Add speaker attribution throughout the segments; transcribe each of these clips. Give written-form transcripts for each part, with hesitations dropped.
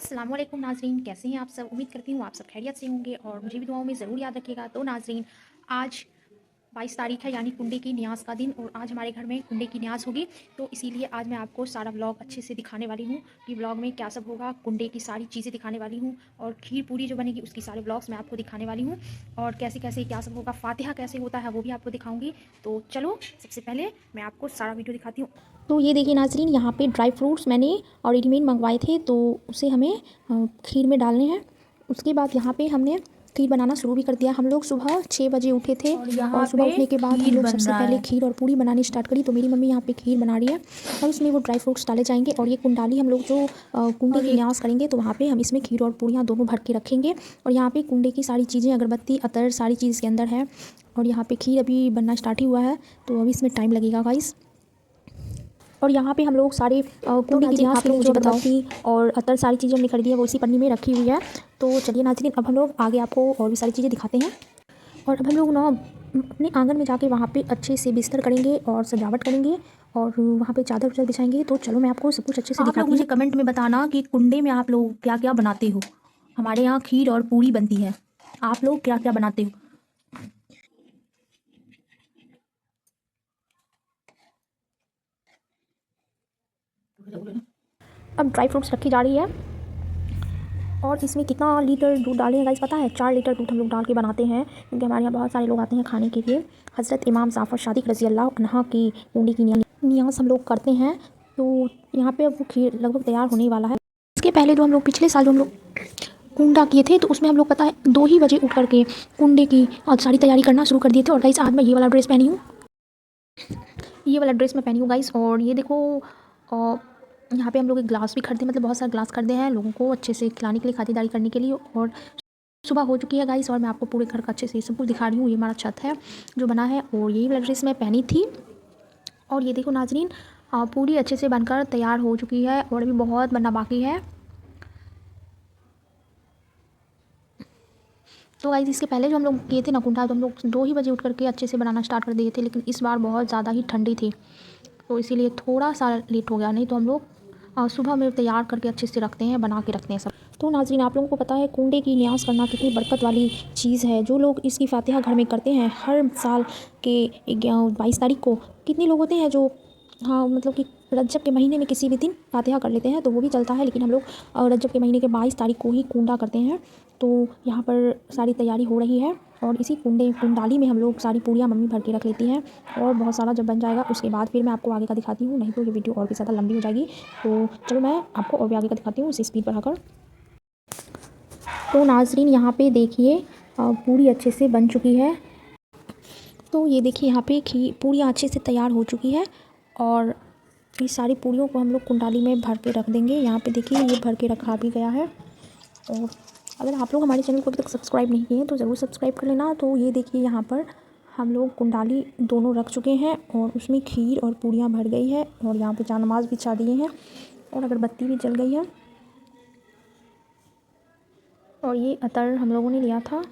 Speaker 1: अस्सलाम वालेकुम नाज़रीन, कैसे हैं आप सब। उम्मीद करती हूँ आप सब खैरियत से होंगे और मुझे भी दुआओं में ज़रूर याद रखिएगा। तो नाज़रीन, आज 22 तारीख है, यानी कुंडे की न्याज़ का दिन, और आज हमारे घर में कुंडे की न्याज़ होगी। तो इसीलिए आज मैं आपको सारा व्लॉग अच्छे से दिखाने वाली हूँ कि व्लॉग में क्या सब होगा। कुंडे की सारी चीज़ें दिखाने वाली हूँ और खीर पूरी जो बनेगी उसकी सारे व्लॉग्स मैं आपको दिखाने वाली हूँ, और कैसे कैसे क्या सब होगा, फातिहा कैसे होता है वो भी आपको दिखाऊंगी। तो चलो सबसे पहले मैं आपको सारा वीडियो दिखाती हूँ। तो ये देखिए नाज़रीन, यहाँ पे ड्राई फ्रूट्स मैंने और रेडीमेड मंगवाए थे, तो उसे हमें खीर में डालने हैं। उसके बाद यहाँ पे हमने खीर बनाना शुरू भी कर दिया। हम लोग सुबह 6 बजे उठे थे और सुबह उठने के बाद हम लोग सबसे पहले खीर और पूरी बनानी स्टार्ट करी। तो मेरी मम्मी यहाँ पे खीर बना रही है और इसमें वो ड्राई फ्रूट्स डाले जाएंगे, और ये कुंडाली हम लोग जो कुंडे की न्यास करेंगे तो वहाँ पे हम इसमें खीर और पूरियाँ दोनों भर के रखेंगे। और यहाँ पे कुंडे की सारी चीज़ें, अगरबत्ती, अतर, सारी चीज़ इसके अंदर है। और यहाँ पे खीर अभी बनना स्टार्ट ही हुआ है, तो अभी इसमें टाइम लगेगा गाइस। और यहाँ पे हम लोग सारे कुंडे की न्यास के लिए जो अगरबत्ती और अतर सारी चीज़ें हमने खरीदी है वो उसी पन्नी में रखी हुई है। तो चलिए नाज़रीन, अब हम लोग आगे आपको और भी सारी चीज़ें दिखाते हैं। और अब हम लोग ना अपने आंगन में जाके वहाँ पे अच्छे से बिस्तर करेंगे और सजावट करेंगे और वहाँ पे चादर उदर बिछाएंगे। तो चलो मैं आपको सब कुछ अच्छे से दिखाती हूँ। मुझे कमेंट में बताना कि कुंडे में आप लोग क्या क्या बनाते हो। हमारे यहाँ खीर और पूरी बनती है, आप लोग क्या क्या बनाते हो। अब ड्राई फ्रूट्स रखी जा रही है, और इसमें कितना लीटर दूध डाले हैं गाइस पता है? 4 लीटर दूध हम लोग डाल के बनाते हैं, क्योंकि हमारे यहाँ बहुत सारे लोग आते हैं खाने के लिए। हज़रत इमाम जाफ़र सादिक रज़ी अल्लाह अन्हा की कुंडे की न्यास हम लोग करते हैं। तो यहाँ पे अब वो खीर लगभग तैयार होने वाला है। इसके पहले जो हम लोग पिछले साल जो हम लोग कुंडा किए थे, तो उसमें हम लोग पता है 2 ही बजे उठ करके कुंडे की सारी तैयारी करना शुरू कर दिए थे। और गाइस आज मैं ये वाला ड्रेस पहनी हूँ, ये वाला ड्रेस मैं पहनी हूँ गाइस। और ये देखो, यहाँ पे हम लोग एक ग्लास भी खरीदे, मतलब बहुत सारे ग्लास खरीदे हैं लोगों को अच्छे से खिलाने के लिए, खातिरदारी करने के लिए। और सुबह हो चुकी है गाइस, और मैं आपको पूरे घर का अच्छे से सब कुछ दिखा रही हूँ। ये हमारा छत है जो बना है, और यही वाला ड्रेस मैं पहनी थी। और ये देखो नाजरीन, पूरी अच्छे से बनकर तैयार हो चुकी है और अभी बहुत बनना बाकी है। तो गाइस इसके पहले जो हम लोग किए थे ना कुंडा, तो हम लोग 2 ही बजे उठ करके अच्छे से बनाना स्टार्ट कर दिए थे, लेकिन इस बार बहुत ज़्यादा ही ठंडी थी तो इसीलिए थोड़ा सा लेट हो गया। नहीं तो हम लोग सुबह में तैयार करके अच्छे से रखते हैं, बना के रखते हैं सब। तो नाज़रीन, आप लोगों को पता है कुंडे की न्यास करना कितनी बरकत वाली चीज़ है। जो लोग इसकी फातिहा घर में करते हैं हर साल के 22 तारीख को, कितने लोग होते हैं जो मतलब कि रजब के महीने में किसी भी दिन फातिहा कर लेते हैं, तो वो भी चलता है। लेकिन हम लोग रजब के महीने के 22 तारीख को ही कुंडा करते हैं। तो यहाँ पर सारी तैयारी हो रही है, और इसी कुंडाली में हम लोग सारी पूरियाँ मम्मी भर के रख लेती हैं। और बहुत सारा जब बन जाएगा उसके बाद फिर मैं आपको आगे का दिखाती हूँ, नहीं तो ये वीडियो और भी ज़्यादा लंबी हो जाएगी। तो चलो मैं आपको और भी आगे का दिखाती हूँ इसी स्पीड बढ़ाकर। तो नाजरीन यहाँ पे देखिए, पूरी अच्छे से बन चुकी है। तो ये देखिए यहाँ पे पूरियाँ अच्छे से तैयार हो चुकी है, और ये सारी पूरियों को हम लोग कुंडाली में भर के रख देंगे। यहाँ पे देखिए ये भर के रखा भी गया है। और अगर आप लोग हमारे चैनल को अभी तक सब्सक्राइब नहीं किए हैं तो ज़रूर सब्सक्राइब कर लेना। तो ये देखिए यहाँ पर हम लोग कुंडाली दोनों रख चुके हैं, और उसमें खीर और पूरियाँ भर गई है, और यहाँ पे जानमाज़ भी बिछा दिए हैं, और अगरबत्ती भी जल गई है। और ये अतर हम लोगों ने लिया था,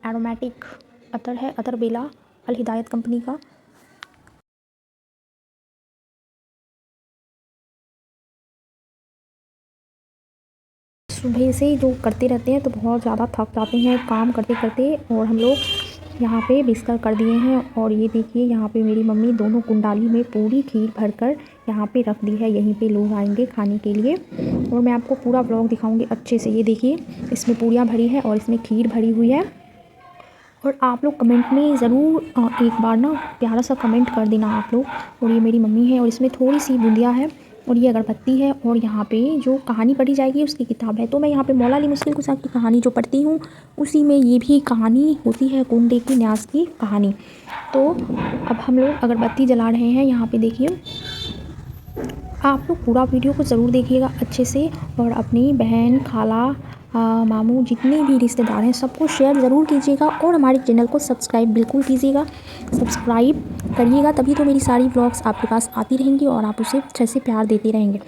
Speaker 1: एरोमेटिक अतर है, अतर बेला अल हिदायत कंपनी का। सुबह से जो करते रहते हैं तो बहुत ज़्यादा थक जाते हैं काम करते करते, और हम लोग यहाँ पे बिस्तर कर दिए हैं। और ये देखिए यहाँ पे मेरी मम्मी दोनों कुंडाली में पूरी खीर भरकर यहाँ पे रख दी है, यहीं पे लोग आएंगे खाने के लिए। और मैं आपको पूरा व्लॉग दिखाऊंगी अच्छे से। ये देखिए इसमें पूरियाँ भरी है और इसमें खीर भरी हुई है। और आप लोग कमेंट में ज़रूर एक बार ना प्यारा सा कमेंट कर देना आप लोग। और ये मेरी मम्मी है, और इसमें थोड़ी सी बूंदिया है, और ये अगरबत्ती है। और यहाँ पे जो कहानी पढ़ी जाएगी उसकी किताब है, तो मैं यहाँ पे मौला अली मुश्किल कुसा की कहानी जो पढ़ती हूँ उसी में ये भी कहानी होती है, कुंडे की न्यास की कहानी। तो अब हम लोग अगरबत्ती जला रहे हैं। यहाँ पे देखिए, आप लोग पूरा वीडियो को ज़रूर देखिएगा अच्छे से, और अपनी बहन, खाला, मामू, जितने भी रिश्तेदार हैं सबको शेयर ज़रूर कीजिएगा, और हमारे चैनल को सब्सक्राइब बिल्कुल कीजिएगा। सब्सक्राइब करिएगा तभी तो मेरी सारी व्लॉग्स आपके पास आती रहेंगी और आप उसे अच्छे से प्यार देते रहेंगे।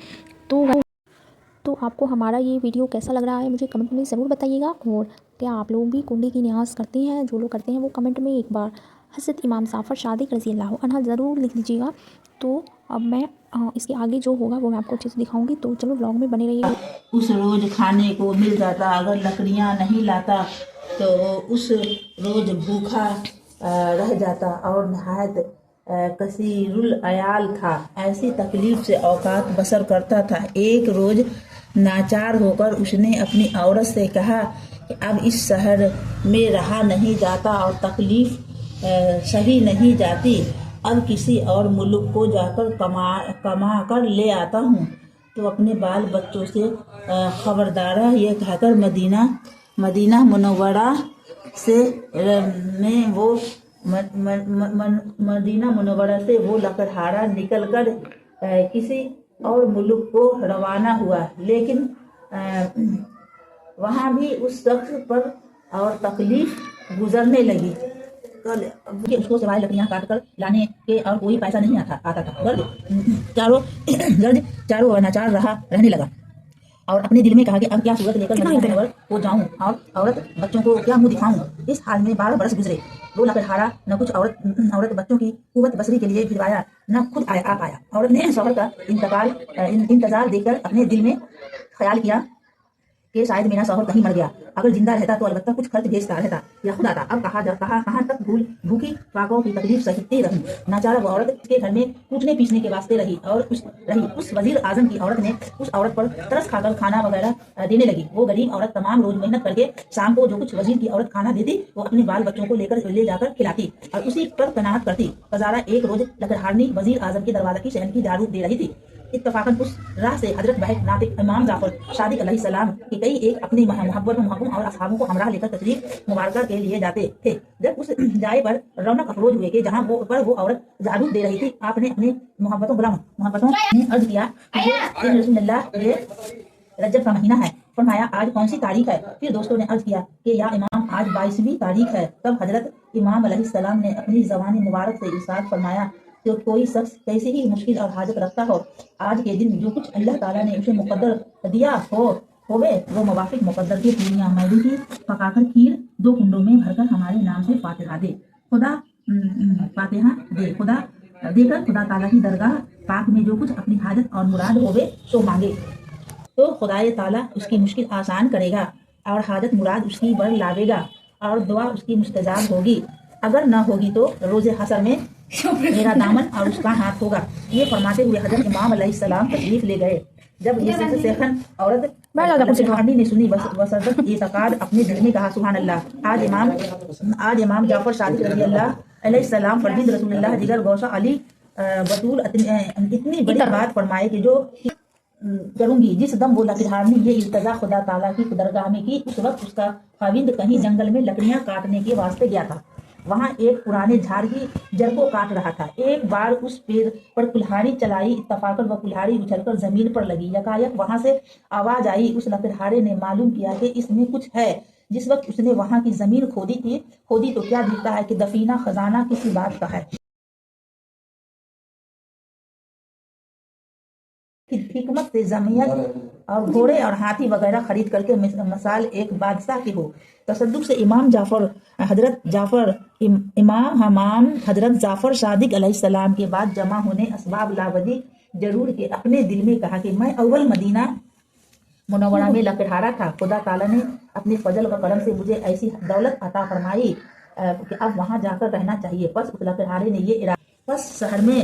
Speaker 1: तो आपको हमारा ये वीडियो कैसा लग रहा है मुझे कमेंट में ज़रूर बताइएगा। और क्या आप लोग भी कुंडे की न्यास करते हैं? जो लोग करते हैं वो कमेंट में एक बार हज़रत इमाम जाफ़र सादिक रज़ी अल्लाह अन्हा ज़रूर लिख लीजिएगा। तो اب میں اس کے آگے جو ہوگا وہ میں آپ کو अच्छे سے دکھاؤں گی, تو چلو व्लॉग में बने रहिएगा.
Speaker 2: اس روز کھانے کو مل جاتا, اگر لکڑیاں نہیں لاتا تو اس روز بھوکا رہ جاتا اور نہایت کثیر العیال تھا. ایسی تکلیف سے اوقات بسر کرتا تھا. ایک روز ناچار ہو کر اس نے اپنی عورت سے کہا کہ اب اس شہر میں رہا نہیں جاتا اور تکلیف سہی نہیں جاتی, اب کسی اور ملک کو جا کر کما کر لے آتا ہوں. تو اپنے بال بچوں سے خبردارہ یہ کہہ کر مدینہ منورہ سے وہ لکڑہارا نکل کر کسی اور ملک کو روانہ ہوا. لیکن وہاں بھی اس شخص پر اور تکلیف گزرنے لگی. اس کو سوائے لکڑیاں کاٹ کر لانے کے اور کوئی پیسہ نہیں آتا تھا. گرد چاروں اور ناچار رہنے لگا اور اپنے دل میں کہا کہ اب کیا صورت لے کر مدینہ منور کو جاؤں اور عورت بچوں کو کیا منہ دکھاؤں. اس حال میں 12 برس گزرے. وہ لکڑہارا نہ کچھ عورت بچوں کی قوت بصری کے لیے بھجوایا نہ خود آ پایا. عورت نے شوہر کا انتظار دیکھ کر اپنے دل میں خیال کیا کہ شاید میرا شوہر کہیں مر گیا. اگر زندہ رہتا تو البتہ کچھ خرچ بھیجتا رہتا یا خود آتا. اب کہاں تک بھوکی فاقوں کی تکلیف سہتی رہوں. ناچارہ وہ عورت اس کے گھر میں کوٹنے پیسنے کے واسطے رہی اور اس وزیر اعظم کی عورت نے اس عورت پر ترس کھا کر کھانا وغیرہ دینے لگی. وہ غریب عورت تمام روز محنت کر کے شام کو جو کچھ وزیر کی عورت کھانا دیتی وہ اپنے بال بچوں کو لے جا کر کھلاتی اور اسی پر قناعت کرتی. قزارہ ایک روز لکڑہارنی وزیر اعظم کے دروازے کی شہن کی جھاڑو دے رہی تھی. اتفاقاً اس راہ سے حضرت بہت ناطق امام جعفر صادق علیہ السلام کے کئی ایک اپنی محبوب اور اصحابوں کو ہمراہ لے کر تشریف مبارکہ کے لیے جاتے تھے. جب اس جائے پر رونق افروز ہوئے کہ جہاں وہ عورت جھاڑو دے رہی تھی, آپ نے اپنے محبتوں نے عرض کیا کہ یہ رسول اللہ یہ رجب کا مہینہ ہے. فرمایا آج کون سی تاریخ ہے؟ پھر دوستوں نے عرض کیا کہ یا امام آج 22ویں تاریخ ہے. تب حضرت امام علیہ السلام نے اپنی زبان مبارک سے ارشاد فرمایا کہ کوئی شخص کیسی ہی مشکل اور حاجت رکھتا ہو, آج کے دن جو کچھ اللہ تعالیٰ نے اسے مقدر دیا ہوئے وہ موافق مقدر کی پوریاں میدے کی پکا کر کھیر 2 کنڈوں میں بھر کر ہمارے نام سے فاتحہ دے کر خدا تعالیٰ کی درگاہ پاک میں جو کچھ اپنی حاجت اور مراد ہوئے سو مانگے تو خدائے تعالیٰ اس کی مشکل آسان کرے گا اور حاجت مراد اس کی بر لاوے گا اور دعا اس کی مستجاب ہوگی. اگر نہ ہوگی تو روز حشر میں میرا دامن اور اس کا ہاتھ ہوگا. یہ فرماتے ہوئے حضرت امام علیہ السلام تشریف لے گئے. جب یہ سیخن عورت لکڑہارنی نے سنی وسرت اعتقاد اپنے دل میں کہا سبحان اللہ, آج امام جعفر صادق رضی اللہ علیہ السلام فرزند رسول اللہ جگر گوشہ علی بطول اتنی بڑی بات فرمائے کہ جو کروں گی. جس دم وہ لکڑہارنی یہ التجا خدا تعالیٰ کی درگاہ میں کی, اس وقت اس کا خاوند کہیں جنگل میں لکڑیاں کاٹنے کے واسطے گیا تھا. وہاں ایک پرانے جھاڑ کی جڑ کو کاٹ رہا تھا. ایک بار اس پیڑ پر کلہاڑی چلائی. اتفاقاً وہ کلہاڑی اچھل کر زمین پر لگی. یکایک وہاں سے آواز آئی. اس لکڑہارے نے معلوم کیا کہ اس میں کچھ ہے. جس وقت اس نے وہاں کی زمین کھودی تو کیا دکھتا ہے کہ دفینہ خزانہ کسی بات کا ہے. حکمت سے زمین اور گھوڑے اور ہاتھی وغیرہ خرید کر کے مثال ایک بادشاہ کی ہو. تصدق سے امام حضرت جعفر صادق علیہ السلام کے بعد جمع ہونے اسباب لاودی ضرور کے اپنے دل میں کہا کہ میں اول مدینہ منورہ میں لکڑہارا تھا. خدا تعالیٰ نے اپنے فضل و کرم سے مجھے ایسی دولت عطا فرمائی کہ اب وہاں جا کر رہنا چاہیے. بس اس لکڑہارے نے یہ بس شہر میں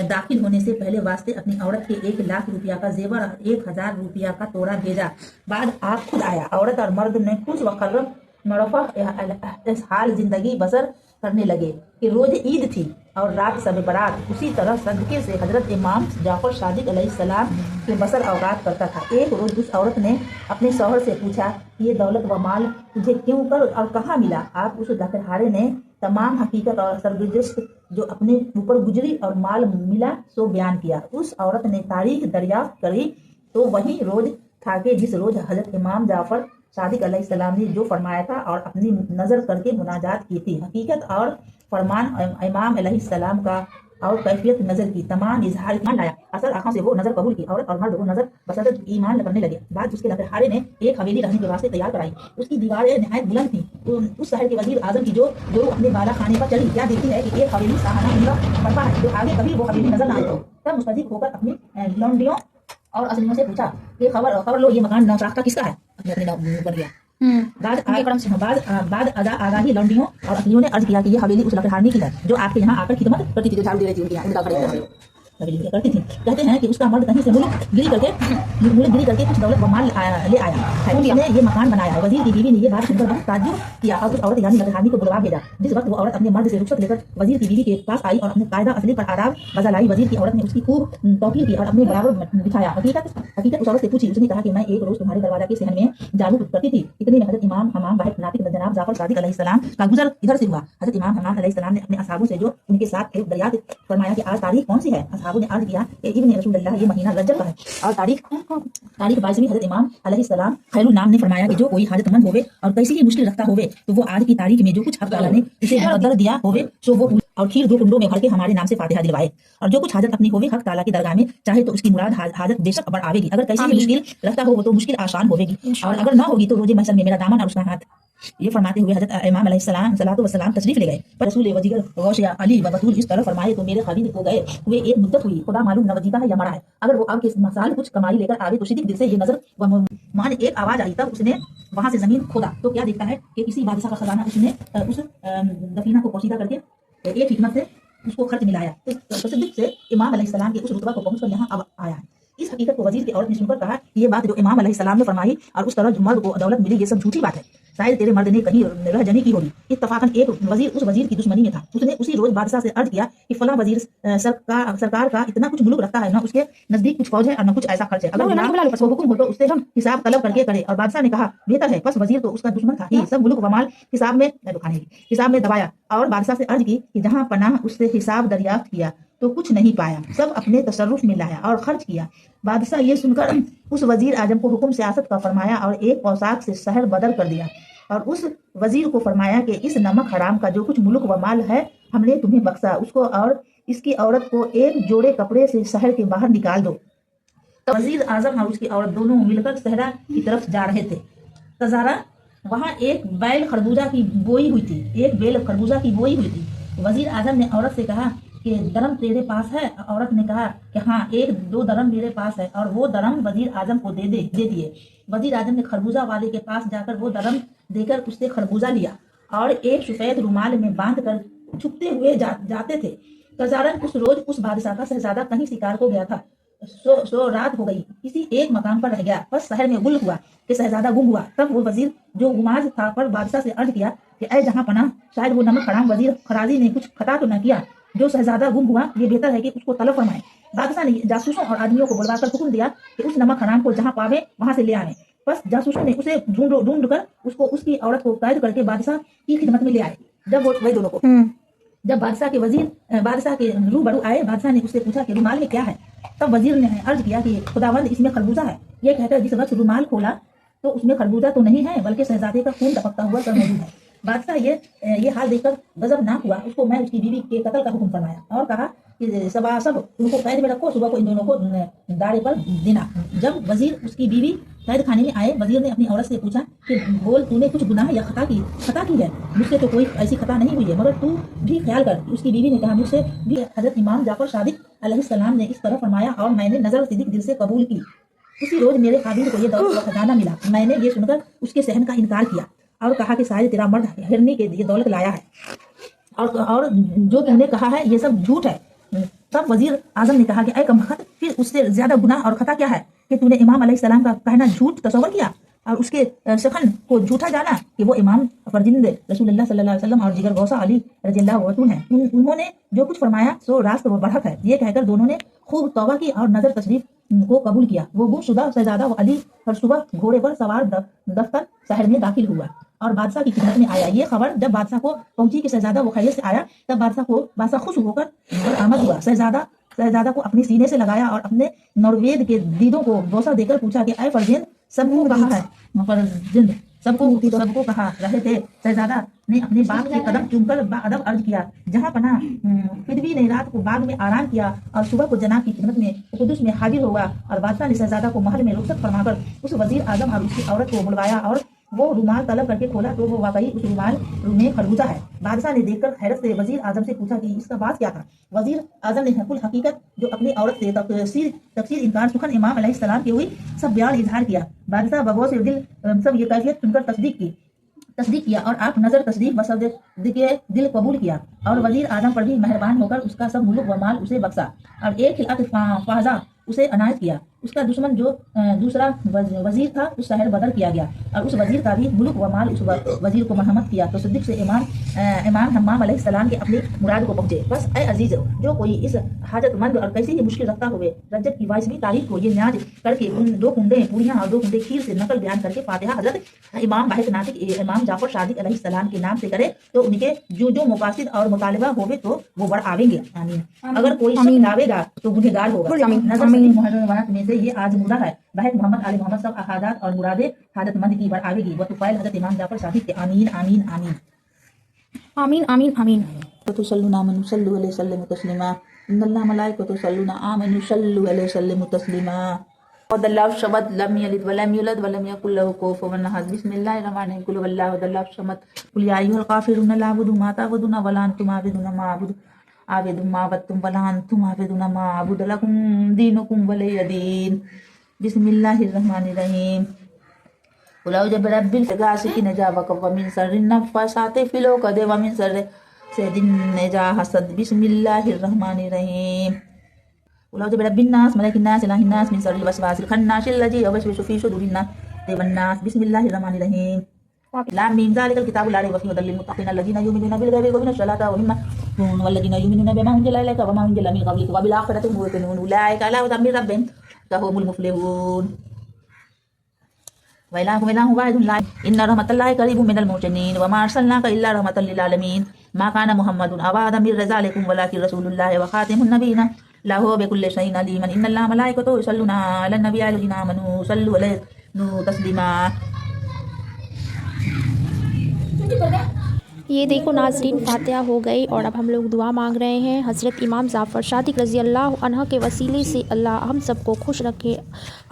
Speaker 2: داخل ہونے سے پہلے واسطے اپنی عورت کے 1 لاکھ روپیہ کا زیور اور 1000 روپیہ کا توڑا بھیجا. بعد آپ خود آیا. عورت اور مرد نے خوش و خرم مرفع حال زندگی بسر کرنے لگے کہ روز عید تھی اور رات شب برات. اسی طرح صدقے سے حضرت امام جعفر صادق علیہ السلام کے بسر اوقات کرتا تھا. ایک روز اس عورت نے اپنے شوہر سے پوچھا یہ دولت و مال تجھے کیوں کر اور کہاں ملا؟ آپ اس لکڑہارے نے تمام حقیقت اور سرگزشت جو اپنے اوپر گزری اور مال ملا سو بیان کیا. اس عورت نے تاریخ دریافت کری تو وہی روز تھا کہ جس روز حضرت امام جعفر صادق علیہ السلام نے جو فرمایا تھا اور اپنی نظر کر کے مناجات کی تھی. حقیقت اور فرمان امام علیہ السلام کا और कैफियत नजर की तमाम इजहार ईमान लाया। असर आंखों से वो नजर कबूल की। औरत और मर्द वो नजर बसरत ईमान करने लगे। बाद उसके लकड़हारे ने एक हवेली रहने के वास्ते तैयार कराई। उसकी दीवारें नहायत बुलंद थी। उस शहर के वजीर आजम की जो अपने बाला खाने पर चली, क्या देखती है कि एक हवेली सहाना उनका पड़ता है, तो आगे कभी वो हवेली नजर न आई। तब मुस्तजिब होकर अपनी लौंडियों और असलियों से पूछा कि खबर लो, ये मकान नौशाख का किसका है? अपने बन गया। बाद आगाही लौंडियों और असलियों ने अर्ज किया कि ये हवेली उस लकड़हारनी की है जो आपके यहाँ आकर खिदमत करती थी, जो झाड़ू दे रही थी उनके यहाँ, उनका खड़े करती थी। कहते हैं कि उसका मर्द कहीं से मुल्क गिरी करके कुछ दौलत व माल ले आया है, उसने ये मकान बनाया है। वजीर की बीवी ने ये बात सुनकर बहुत ताज्जुब किया और उस औरत यानी लकड़हारनी को बुलवा भेजा। जिस वक्त वो औरत अपने मर्द से रुखसत लेकर वजीर की बीवी के पास आई और अपने कायदा असली पर आदाब बजा लाई, वजीर की औरत ने उसकी खूब तौकीर की और अपने बराबर बिठाया। हकीकत उस औरत से पूछी। उसने कहा कि मैं एक रोज तुम्हारे दरवाजा के सहन में जालू करती थी। इतने में हजरत इमाम हमाम वाहिद नातिक जनाब जाफर सादिक अलैहिस्सलाम का गुजर इधर से हुआ। हजरत इमाम हमाम अलैहिस्सलाम ने अपने असहाबों से जो उनके साथ थे दरियात फरमाया कि आज तारीख कौन सी है? असहाबों ने अर्ज किया कि इब्न रसूलुल्लाह, ये महीना रजब का है और तारीख 22वीं। हजरत इमाम अलैहिस्सलाम खैरुल नाम ने फरमाया कि जो कोई हाजतमंद होवे और कैसी ही मुश्किल रखता होवे तो वो आज की तारीख में जो कुछ हक ताला ने इसे मुकद्दर दिया होवे सो वो और खीर 2 कुंडों में भर के हमारे नाम से फातिहा दिलवाए। और जो कुछ हाजत अपनी होवे हक ताला की दरगाह में चाहे तो उसकी मुराद हाजत बेशक अबर आवेगी। अगर कैसी भी मुश्किल रखता हो तो मुश्किल आसान होगी, और अगर ना होगी तो रोजे महशर में मेरा दामन और उसका हाथ। ये फरमाते हुए हजरत इमाम अलैहिस्सलाम सलातो वसलाम तशरीफ ले गए। पर रसूल वजीर गौसिया अली व बतूल इस तरह फरमाए तो मेरे खालिद को गए हुए एक मुद्दत हुई, खुदा मालूम नवजीता है या मरा है। अगर वो अब के मसाल कुछ कमाई लेकर आवे तो सिद्दीक दिल से ये नजर व मान एक आवाज आई। तब उसने वहां से जमीन खोदा तो क्या देखता है कि किसी बादशाह का खजाना उसने उस दफीना को पोशीदा करके एक हिकमत से उसको खर्च मिलाया। तो सिद्दीक से इमाम अलैहिस्सलाम के उस रुतबा को पहुंचकर यहाँ अब आया है। इस हकीकत को वजीर की औरत ने सुनकर कहा कि ये बात जो इमाम अलैहिस्सलाम ने फरमाई और उस तरह मर्द को दौलत मिली, ये सब झूठी बात है। शायद तेरे मर्द ने कहीं रहजनी की होगी। इत्तफाकन एक वजीर उस वजीर की दुश्मनी में था। उसने उसी रोज बादशाह से अर्ज किया कि फला वजीर सरकार का इतना कुछ मुल्क रखता है, न उसके नजदीक कुछ फौज है और न कुछ ऐसा खर्च है। अगर वो हुक्म हो तो उससे हम हिसाब तलब करके करे। और बादशाह ने कहा बेहतर है। बस वजीर तो उसका दुश्मन था ही, सब मुल्क व माल हिसाब में दबाया और बादशाह से अर्ज की कि जहाँ पनाह उससे हिसाब दरियाफ्त किया तो कुछ नहीं पाया, सब अपने तसर्रुफ में लाया और खर्च किया। बादशाह ये सुनकर उस वजीर आजम को हुक्म सियासत का फरमाया और एक औसाक से शहर बदल कर दिया। और उस वजीर को फरमाया कि इस नमक हराम का जो कुछ मुल्क व माल है हमने तुम्हें बख्शा, उसको और इसकी औरत को एक जोड़े कपड़े से शहर के बाहर निकाल दो। तो वजीर आजम और उसकी औरत दोनों मिलकर सहरा की तरफ जा रहे थे। तजारा वहाँ एक बैल खरबूजा की बोई हुई थी। वजीर आजम ने औरत से कहा कि दरम तेरे पास है? औरत ने कहा कि हाँ, 1-2 दरम मेरे पास है। और वो दरम वजीर आजम को दे दिए। वजीर आजम ने खरबूजा वाले के पास जाकर वो दरम देकर उससे खरबूजा लिया और एक सफेद रुमाल में बांध कर छुपते हुए जाते थे। कजारन उस रोज उस बादशाह का शहजादा कहीं शिकार को गया था। सो रात हो गई, किसी एक मकाम पर रह गया। बस शहर में गुल हुआ कि शहजादा गुम हुआ। तब वो वजीर जो गुमाज था पर बादशाह से अर्ज किया कि ऐ जहाँ पनाह, शायद वो नमक हराम वजीर खराजी ने कुछ खता तो न किया जो शहजादा गुम हुआ, ये बेहतर है कि उसको तलब फरमाए। बादशाह ने जासूसों और आदमियों को बुलवाकर हुक्म दिया कि उस नमक हराम को जहाँ पावे वहां से ले आए। बस जासूसों ने उसे ढूंढ कर उसको उसकी औरत को कैद करके बादशाह की खिदमत में ले आए। जब वो वही दोनों को जब बादशाह के रूबरू आए, बादशाह ने उससे पूछा कि रुमाल में क्या है? तब वजीर ने अर्ज किया कि खुदावंद, इसमें खरबूजा है। ये कहकर जिस वक्त रुमाल खोला तो उसमें खरबूजा तो नहीं है बल्कि शहजादे का खून टपकता हुआ सर मौजूद है। बादशाह ये हाल देखकर गजब ना हुआ। उसको मैं उसकी बीवी के कत्ल का हुक्म फरमाया और कहा कि सब उनको कैद में रखो, सुबह को इन दोनों को दाड़े पर देना। जब वजीर उसकी बीवी कैद खाने में आए, वजीर ने अपनी औरत से पूछा कि बोल, तूने कुछ गुनाह या खता की है? मुझसे तो कोई ऐसी खता नहीं हुई है, मगर तू भी ख्याल कर। उसकी बीवी ने कहा मुझसे भी हजरत इमाम जाफर सादिक अलैहिस्सलाम ने इस तरह फरमाया और मैंने नजर सिद्दीक दिल से कबूल की। उसी रोज मेरे खादिम को ये दौलत व खजाना मिला। मैंने ये सुनकर उसके सहन का इनकार किया और कहा कि शायद तेरा मर्द हिरनी के ये दौलत लाया है और जो तुमने कहा है ये सब झूठ है। तब वजीर आजम ने कहा कि ऐ कमबख्त, फिर उससे ज्यादा गुनाह और खता क्या है कि तूने इमाम अलैहिस्सलाम का कहना झूठ तस्वर किया और उसके शखन को झूठा जाना कि वो इमाम फरजिंद रसूलुल्लाह सल्लल्लाहु अलैहि वसल्लम और जिगर गौसा अली रज़ियल्लाहु अन्हु हैं। उन्होंने जो कुछ फरमाया सो रास्त व बढ़त है। ये कहकर दोनों ने खूब तौबा की और नजर तशरीफ को कबूल किया। वो गुमशुदा शहजादा व अली हर सुबह घोड़े पर सवार दफ्तर शहर में दाखिल हुआ और बादशाह की खिदमत में आया। ये खबर जब बादशाह को पहुंची कि शहजादा वो खैरियत से आया, तब बादशाह खुश होकर बरामद हुआ। शहजादा को अपने सीने से लगाया और अपने नौरवेद के दीदों को बोसा देकर पूछा कि ऐ फरजिंद, सब को कहा है फरजिंद, सबको कहा रहे थे। शहजादा ने अपने बाप के कदम चूमकर बाअदब अर्ज किया, जहाँ पना फिदवी ने रात को बाग में आराम किया और सुबह को जनाब की खिदमत में कुदुस में हाजिर हुआ। और बादशाह ने शहजादा को महल में रुखसत फरमाकर उस वजीर आजम और उसकी औरत को बुलवाया और वो रुमाल तलब करके खोला तो वो वाकई उस रुमाल में खरबूजा है। बादशाह ने देखकर हैरत से वजीर आजम से पूछा कि इसका बात क्या था। वजीर आजम ने हकुल हकीकत जो अपनी औरत से तफसीर इनकार सुखन इमाम अलैहिस्सलाम की हुई सब बयान इजहार किया। बादशाह बगौर से दिल सब ये कैफियत सुनकर तस्दीक किया और आप नजर तस्दीक बसद दिल कबूल किया और वजीर आजम पर भी मेहरबान होकर उसका सब मुल्क व माल उसे बख्शा और एक खिलात फाजा उसे अनायत किया। उसका दुश्मन जो दूसरा वजीर था उस शहर बदर किया गया और उस वजीर का भी मुल्क व माल उस वजीर को मरहमत किया। तो सिद्दीक से इमाम हम्माम अलैहिस्सलाम के अपनी मुराद को पहुंचे। बस ऐ अजीज, जो कोई इस हाजतमंद और कैसी ही मुश्किल रखता हुए रजब की 22वीं तारीख को ये न्याज करके उन 2 कुंडे पूरियां और 2 कुंडे खीर से नकल बयान करके फातिहा हजरत इमाम बाहिक नातिक इमाम जाफर सादिक अलैहिस्सलाम के नाम से करे तो उनके जो मकासिद और मुतालिबा होवे तो वो बढ़ आवेंगे। आमीन। अगर कोई शक लावेगा तो गुनहगार होगा। नजर सही मुहर्रमात में से ये आज मुदा है। बाहिक मोहम्मद आले मोहम्मद सब अहादात और मुरादे हाजतमंद की बढ़ आवेगी। वो तुफैल हजरत इमाम जाफर सादिक के आमीन आमीन आमीन
Speaker 1: आमीन आमीन आमीन।
Speaker 2: वतुसल्लुना आमनु सल्लु अलैहि वसल्लम तस्लीमा इन्नल्लाह मलाइकतु युसल्लुना आमनु सल्लु अलैहि वसल्लम तस्लीमा। वल्लाहु समद लम यलिद वलम यूलद वलम यकुल लहु कुफुवन अहद। बिस्मिल्लाहिर रहमानिर रहीम। कुल वल्लाहु अल्लाहु समद। कुल या अय्युहल काफिरून ला अअबुदु मा तअबुदून वला अंतुम आबिदून मा अअबुदु आबिदुम मा अबदतुम वला अंतुम आबिदून मा अअबुदु लकुम दीनुकुम वलिय दीन। बिस्मिल्लाहिर रहमानिर रहीम। कुल औज़ु बिरब्बिल गासिकिन इज़ा वक़ब व मिन शर्रिन नफ़्फ़ासाति फ़िल उक़द व मिन शर्रि हासिदिन इज़ा हसद। बिस्मिल्लाहिर रहमानिर रहीम। कुल औज़ु बिरब्बिन नास मलिकिन नास इलाहिन नास मिन शर्रिल वसवासिल खन्नासिल लज़ी युवस्विसु फ़ी सुदूरिन नास वन्नास। बिस्मिल्लाहिर रहमानिर रहीम। लाम मीम ज़ालिकल किताबु ला रैब फ़ीहि हुदल लिल मुत्तक़ीन अल्लज़ीना युमिनूना बिल गैबि व युक़ीमूना अस्सलाता व मिम्मा रज़क़नाहुम वल्लज़ीना युमिनूना बिमा उन्ज़िला इलैका व मा उन्ज़िला मिन क़ब्लिका व बिल आख़िरति हुम युक़िनून उलाइका अला हुदम मिन रब्बिहिम फहुमुल मुफ़्लिहून। व इलाहुकुम इलाहुन वाहिदुन ला इन्ना रहमतल्लाहि क़रीबुम मिनल मुहसिनीन व मा अर्सलनाका इल्ला रहमतल लिल आलमीन। मा काना मुहम्मदुन अबा अहदम मिन रिजालिकुम वलाकिन रसूलुल्लाहि व खातिमुन नबिय्यीन लहु बिकुल्लि शैइन अलीमन। इन्नल्लाहा मलाइकतुहु युसल्लूना अलन नबी या अय्युहल्लज़ीना आमनू सल्लु अलैहि तस्लीमा।
Speaker 1: ये देखो नाज़रीन, फातिहा हो गई और अब हम लोग दुआ मांग रहे हैं। हज़रत इमाम जाफ़र सादिक रज़ी अल्लाह अन्हु के वसीले से अल्लाह हम सबको खुश रखे,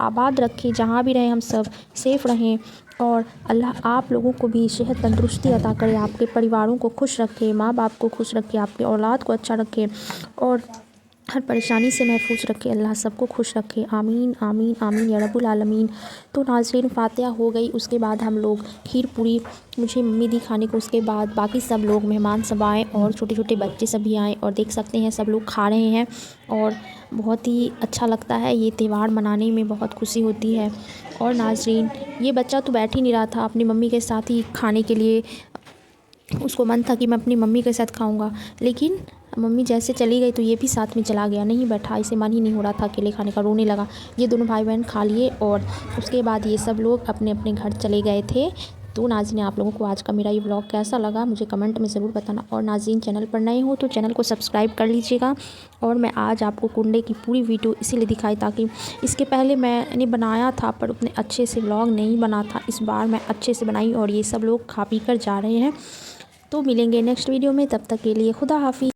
Speaker 1: आबाद रखे, जहाँ भी रहें हम सब सेफ़ रहें और अल्लाह आप लोगों को भी सेहत तंदुरुस्ती अता करे, आपके परिवारों को खुश रखे, माँ बाप को खुश रखे, आपके औलाद को अच्छा रखे और हर परेशानी से महफूज रखे। अल्लाह सबको खुश रखे। आमीन आमीन आमीन या रब्बुल आलमीन। तो नाज़रीन, फातिहा हो गई, उसके बाद हम लोग खीर पूरी मुझे मम्मी दी खाने को। उसके बाद बाकी सब लोग मेहमान सब आए और छोटे छोटे बच्चे सब भी आए और देख सकते हैं सब लोग खा रहे हैं और बहुत ही अच्छा लगता है। ये त्यौहार मनाने में बहुत खुशी होती है। और नाज़रीन, ये बच्चा तो बैठ ही नहीं रहा था अपनी मम्मी के साथ ही खाने के लिए, उसको मन था कि मैं अपनी मम्मी के साथ खाऊंगा, लेकिन मम्मी जैसे चली गई तो ये भी साथ में चला गया, नहीं बैठा, इसे मन ही नहीं हो रहा था अकेले खाने का, रोने लगा। ये दोनों भाई बहन खा लिए और उसके बाद ये सब लोग अपने अपने घर चले गए थे। तो नाज़रीन, आप लोगों को आज का मेरा ये व्लॉग कैसा लगा मुझे कमेंट में ज़रूर बताना। और नाज़रीन, चैनल पर नए हो तो चैनल को सब्सक्राइब कर लीजिएगा। और मैं आज आपको कुंडे की पूरी वीडियो इसीलिए दिखाई ताकि इसके पहले मैंने बनाया था पर उतने अच्छे से व्लॉग नहीं बना था, इस बार मैं अच्छे से बनाई और ये सब लोग खा पी कर जा रहे हैं। तो मिलेंगे नेक्स्ट वीडियो में, तब तक के लिए खुदा हाफिज़।